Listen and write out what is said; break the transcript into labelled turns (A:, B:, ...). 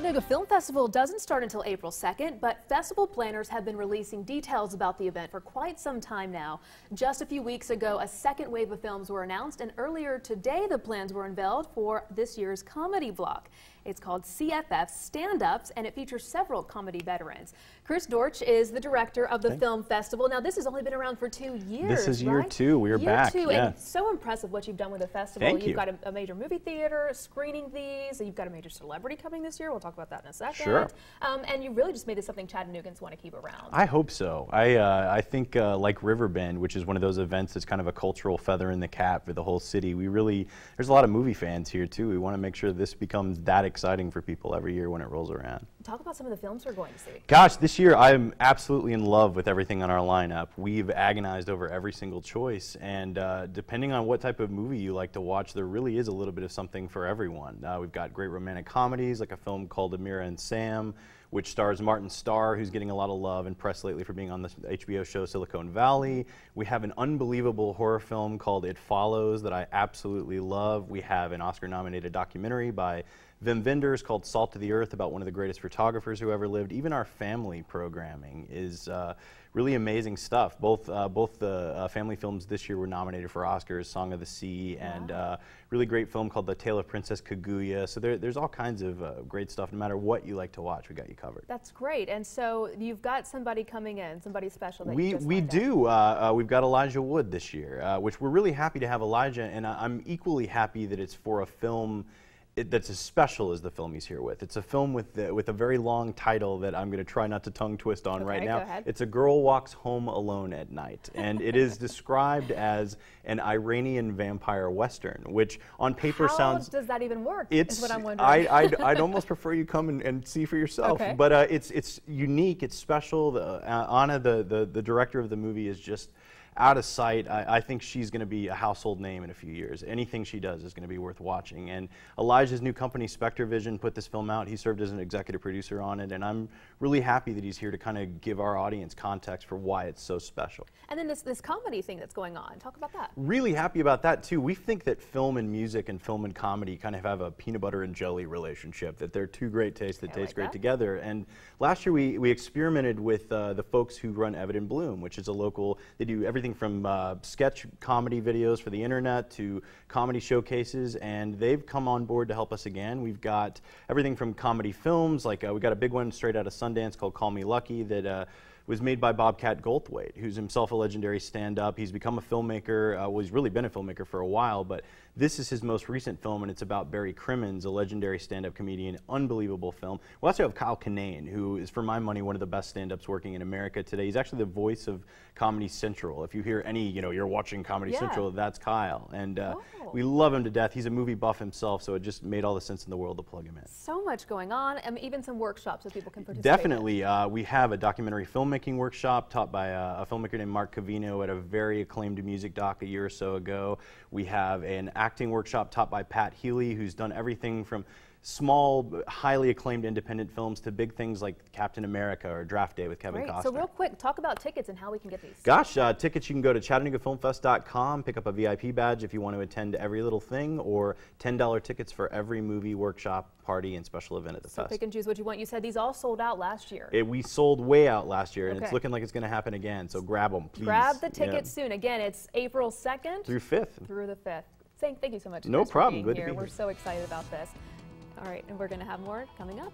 A: Chattanooga Film Festival doesn't start until April 2nd, but festival planners have been releasing details about the event for quite some time now. Just a few weeks ago, a second wave of films were announced, and earlier today the plans were unveiled for this year's comedy block. It's called CFF Stand-Ups, and it features several comedy veterans. Dortch is the director of the film festival. Now, this has only been around for 2 years,
B: This is year
A: right?
B: two. We are back.
A: Year two,
B: yeah.
A: and so impressive what you've done with the festival.
B: Thank you.
A: You've got a major movie theater screening these. You've got a major celebrity coming this year. We'll talk about that in a second.
B: Sure.
A: And you really just made this something Chattanoogans want to keep around.
B: I hope so. I think like Riverbend, which is one of those events that's kind of a cultural feather in the cap for the whole city, there's a lot of movie fans here too. We want to make sure this becomes that exciting for people every year when it rolls around.
A: Talk about some of the films we're going to see.
B: Gosh, this year I'm absolutely in love with everything on our lineup. We've agonized over every single choice, and depending on what type of movie you like to watch, there really is a little bit of something for everyone. We've got great romantic comedies, like a film called Amira and Sam, which stars Martin Starr, who's getting a lot of love and press lately for being on the HBO show Silicon Valley. We have an unbelievable horror film called It Follows that I absolutely love. We have an Oscar-nominated documentary by Wim Wenders called Salt of the Earth about one of the greatest photographers who ever lived. Even our family programming is really amazing stuff. Both the family films this year were nominated for Oscars, Song of the Sea, and really great film called The Tale of Princess Kaguya. So there's all kinds of great stuff. No matter what you like to watch, we got you covered.
A: That's great. And so you've got somebody coming in, somebody special that
B: we do. We've got Elijah Wood this year, which we're really happy to have Elijah, and I'm equally happy that it's for a film that's as special as the film he's here with. It's a film with a very long title that I'm going to try not to tongue twist on right now.
A: Go ahead.
B: It's A Girl Walks Home Alone at Night, and it is described as an Iranian vampire western, which on paper sounds...
A: How does that even work? Is what I'm wondering.
B: I'd almost prefer you come and see for yourself.
A: Okay.
B: But it's unique. It's special. Anna, the director of the movie, is just out of sight. I think she's going to be a household name in a few years. Anything she does is going to be worth watching. And Elijah's new company, Spectre Vision, put this film out. He served as an executive producer on it, and I'm really happy that he's here to kind of give our audience context for why it's so special.
A: And then this comedy thing that's going on. Talk about that.
B: Really happy about that too. We think that film and music and film and comedy kind of have a peanut butter and jelly relationship, that they're two great tastes that taste great together. And last year we experimented with the folks who run Evid and Bloom, which is a local, they do everything from sketch comedy videos for the internet to comedy showcases, and they've come on board to help us again. We've got everything from comedy films, like we got a big one straight out of Sundance called Call Me Lucky that was made by Bobcat Goldthwait, who's himself a legendary stand-up. He's become a filmmaker. Well, he's really been a filmmaker for a while, but this is his most recent film, and it's about Barry Crimmins, a legendary stand-up comedian. Unbelievable film. We also have Kyle Kinane, who is, for my money, one of the best stand-ups working in America today. He's actually the voice of Comedy Central. If you hear any, you're watching Comedy Central, that's Kyle. And we love him to death. He's a movie buff himself, so it just made all the sense in the world to plug him in.
A: So much going on, and even some workshops so people can participate.
B: Definitely. We have a documentary filmmaking workshop taught by a filmmaker named Mark Cavino at a very acclaimed music doc a year or so ago. We have an acting workshop taught by Pat Healy, who's done everything from small, highly acclaimed independent films to big things like Captain America or Draft Day with Kevin Costner.
A: So real quick, talk about tickets and how we can get these.
B: Gosh, tickets, you can go to ChattanoogaFilmFest.com, pick up a VIP badge if you want to attend every little thing, or $10 tickets for every movie, workshop, party, and special event at the fest.
A: Pick and choose what you want. You said these all sold out last year.
B: We sold way out last year, and it's looking like it's going to happen again, so grab them, please.
A: Grab the tickets soon. Again, it's April 2nd.
B: Through 5th.
A: Through the 5th. Thank you so much.
B: No problem.
A: Good
B: to be here.
A: We're so excited about this. All right, and we're going to have more coming up.